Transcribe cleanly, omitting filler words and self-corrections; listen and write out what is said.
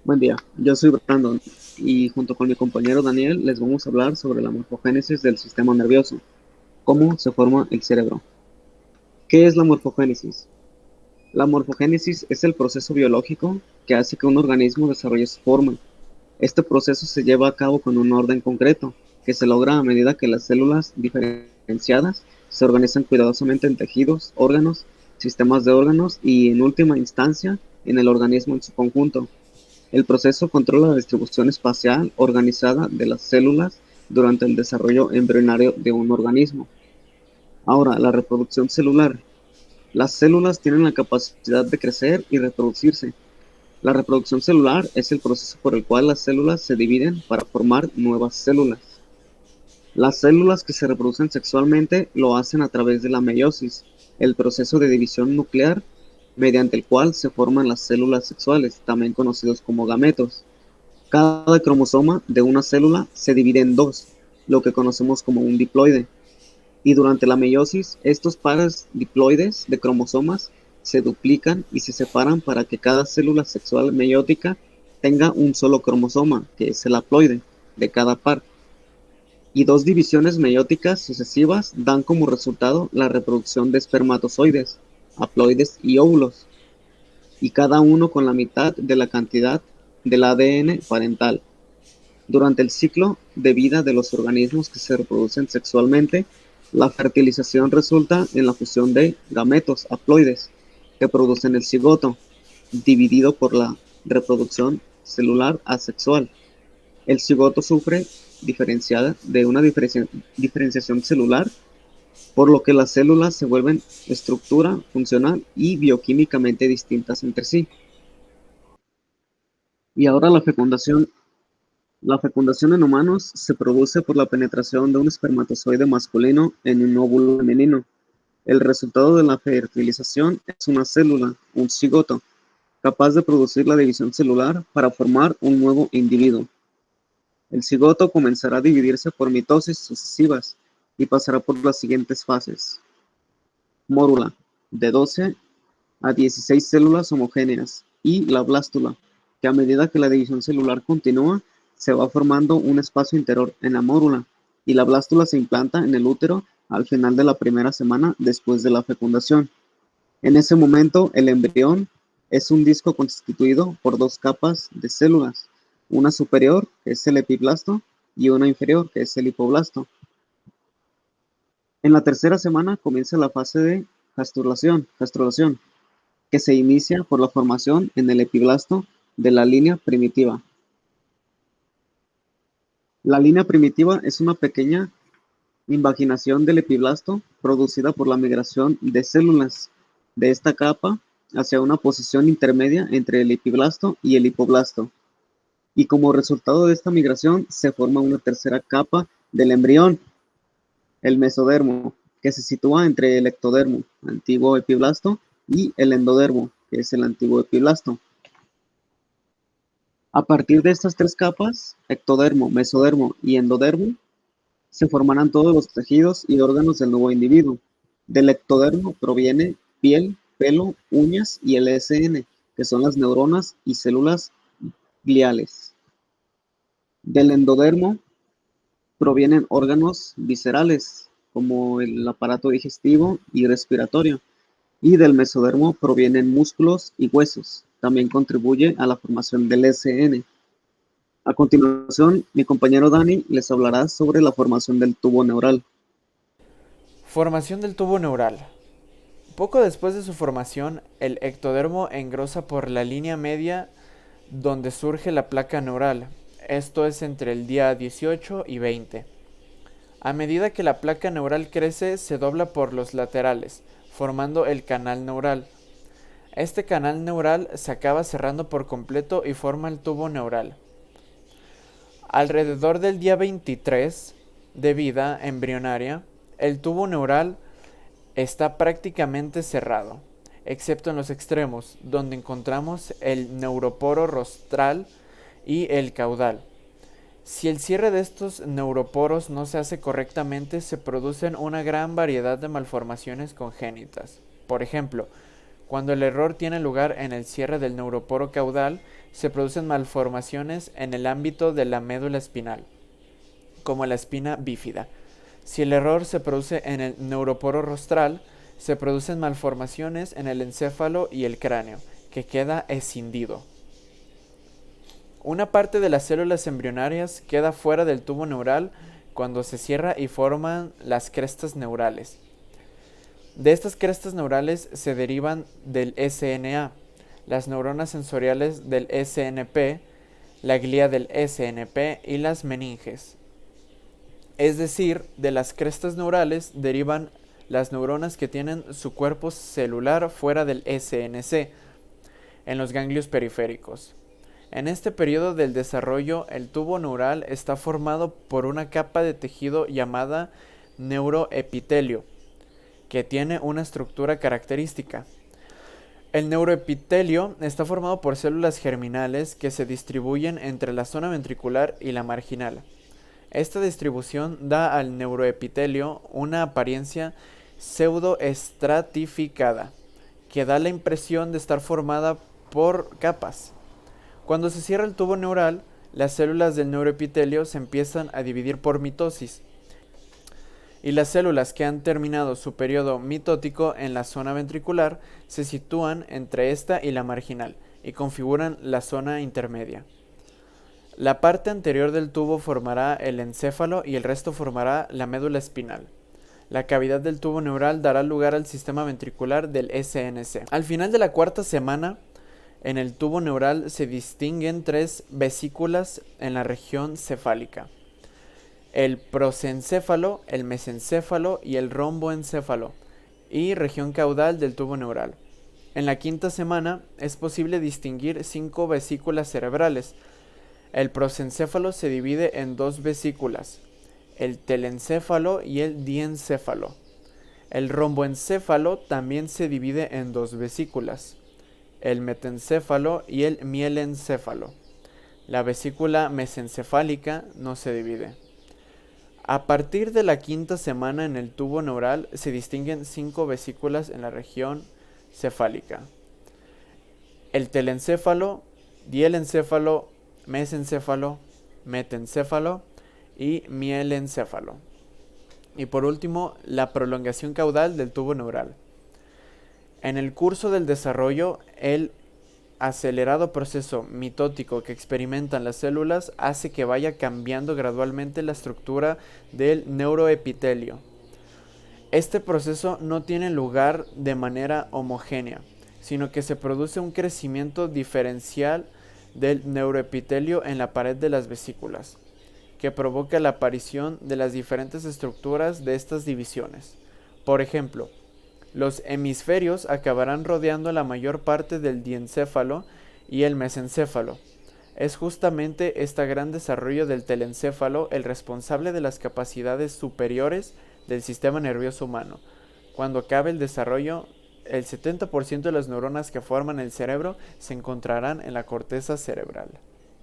Buen día, yo soy Brandon y junto con mi compañero Daniel les vamos a hablar sobre la morfogénesis del sistema nervioso, cómo se forma el cerebro. ¿Qué es la morfogénesis? La morfogénesis es el proceso biológico que hace que un organismo desarrolle su forma. Este proceso se lleva a cabo con un orden concreto, que se logra a medida que las células diferenciadas se organizan cuidadosamente en tejidos, órganos, sistemas de órganos y, en última instancia, en el organismo en su conjunto. El proceso controla la distribución espacial organizada de las células durante el desarrollo embrionario de un organismo. Ahora, la reproducción celular. Las células tienen la capacidad de crecer y reproducirse. La reproducción celular es el proceso por el cual las células se dividen para formar nuevas células. Las células que se reproducen sexualmente lo hacen a través de la meiosis, el proceso de división nuclear mediante el cual se forman las células sexuales, también conocidos como gametos. Cada cromosoma de una célula se divide en dos, lo que conocemos como un diploide, y durante la meiosis, estos pares diploides de cromosomas se duplican y se separan para que cada célula sexual meiótica tenga un solo cromosoma, que es el haploide, de cada par, y dos divisiones meióticas sucesivas dan como resultado la reproducción de espermatozoides, haploides y óvulos, y cada uno con la mitad de la cantidad del ADN parental. Durante el ciclo de vida de los organismos que se reproducen sexualmente, la fertilización resulta en la fusión de gametos haploides que producen el cigoto, dividido por la reproducción celular asexual. El cigoto sufre diferenciada de una diferenciación celular, por lo que las células se vuelven estructura funcional y bioquímicamente distintas entre sí. Y ahora la fecundación. La fecundación en humanos se produce por la penetración de un espermatozoide masculino en un óvulo femenino. El resultado de la fertilización es una célula, un cigoto, capaz de producir la división celular para formar un nuevo individuo. El cigoto comenzará a dividirse por mitosis sucesivas y pasará por las siguientes fases. Mórula, de 12 a 16 células homogéneas, y la blástula, que a medida que la división celular continúa, se va formando un espacio interior en la mórula, y la blástula se implanta en el útero al final de la primera semana después de la fecundación. En ese momento, el embrión es un disco constituido por dos capas de células, una superior, que es el epiblasto, y una inferior, que es el hipoblasto. En la tercera semana comienza la fase de gastrulación, que se inicia por la formación en el epiblasto de la línea primitiva. La línea primitiva es una pequeña invaginación del epiblasto producida por la migración de células de esta capa hacia una posición intermedia entre el epiblasto y el hipoblasto. Y como resultado de esta migración se forma una tercera capa del embrión, el mesodermo, que se sitúa entre el ectodermo, antiguo epiblasto, y el endodermo, que es el antiguo epiblasto. A partir de estas tres capas, ectodermo, mesodermo y endodermo, se formarán todos los tejidos y órganos del nuevo individuo. Del ectodermo proviene piel, pelo, uñas y el ESN, que son las neuronas y células gliales. Del endodermo provienen órganos viscerales, como el aparato digestivo y respiratorio. Y del mesodermo provienen músculos y huesos. También contribuye a la formación del ESN. A continuación, mi compañero Dani les hablará sobre la formación del tubo neural. Formación del tubo neural. Poco después de su formación, el ectodermo engrosa por la línea media donde surge la placa neural. Esto es entre el día 18 y 20. A medida que la placa neural crece, se dobla por los laterales, formando el canal neural. Este canal neural se acaba cerrando por completo y forma el tubo neural. Alrededor del día 23 de vida embrionaria, el tubo neural está prácticamente cerrado, excepto en los extremos, donde encontramos el neuroporo rostral y el caudal. Si el cierre de estos neuroporos no se hace correctamente, se producen una gran variedad de malformaciones congénitas. Por ejemplo, Cuando el error tiene lugar en el cierre del neuroporo caudal, se producen malformaciones en el ámbito de la médula espinal, como la espina bífida. Si el error se produce en el neuroporo rostral, se producen malformaciones en el encéfalo y el cráneo, que queda escindido. Una parte de las células embrionarias queda fuera del tubo neural cuando se cierra y forman las crestas neurales. De estas crestas neurales se derivan del SNA, las neuronas sensoriales del SNP, la glía del SNP y las meninges. Es decir, de las crestas neurales derivan las neuronas que tienen su cuerpo celular fuera del SNC, en los ganglios periféricos. En este periodo del desarrollo, el tubo neural está formado por una capa de tejido llamada neuroepitelio, que tiene una estructura característica. El neuroepitelio está formado por células germinales que se distribuyen entre la zona ventricular y la marginal. Esta distribución da al neuroepitelio una apariencia pseudoestratificada, que da la impresión de estar formada por capas. Cuando se cierra el tubo neural, las células del neuroepitelio se empiezan a dividir por mitosis, y las células que han terminado su periodo mitótico en la zona ventricular se sitúan entre esta y la marginal y configuran la zona intermedia. La parte anterior del tubo formará el encéfalo y el resto formará la médula espinal. La cavidad del tubo neural dará lugar al sistema ventricular del SNC. Al final de la cuarta semana, en el tubo neural se distinguen 3 vesículas en la región cefálica: el prosencéfalo, el mesencéfalo y el romboencéfalo, y región caudal del tubo neural. En la quinta semana es posible distinguir 5 vesículas cerebrales. El prosencéfalo se divide en 2 vesículas, el telencéfalo y el diencéfalo. El romboencéfalo también se divide en 2 vesículas, el metencéfalo y el mielencéfalo. La vesícula mesencefálica no se divide. A partir de la quinta semana en el tubo neural se distinguen 5 vesículas en la región cefálica: el telencéfalo, dielencéfalo, mesencéfalo, metencéfalo y mielencéfalo. Y por último, la prolongación caudal del tubo neural. En el curso del desarrollo, el acelerado proceso mitótico que experimentan las células hace que vaya cambiando gradualmente la estructura del neuroepitelio. Este proceso no tiene lugar de manera homogénea, sino que se produce un crecimiento diferencial del neuroepitelio en la pared de las vesículas, que provoca la aparición de las diferentes estructuras de estas divisiones. Por ejemplo, los hemisferios acabarán rodeando la mayor parte del diencéfalo y el mesencéfalo. Es justamente este gran desarrollo del telencéfalo el responsable de las capacidades superiores del sistema nervioso humano. Cuando acabe el desarrollo, el 70% de las neuronas que forman el cerebro se encontrarán en la corteza cerebral.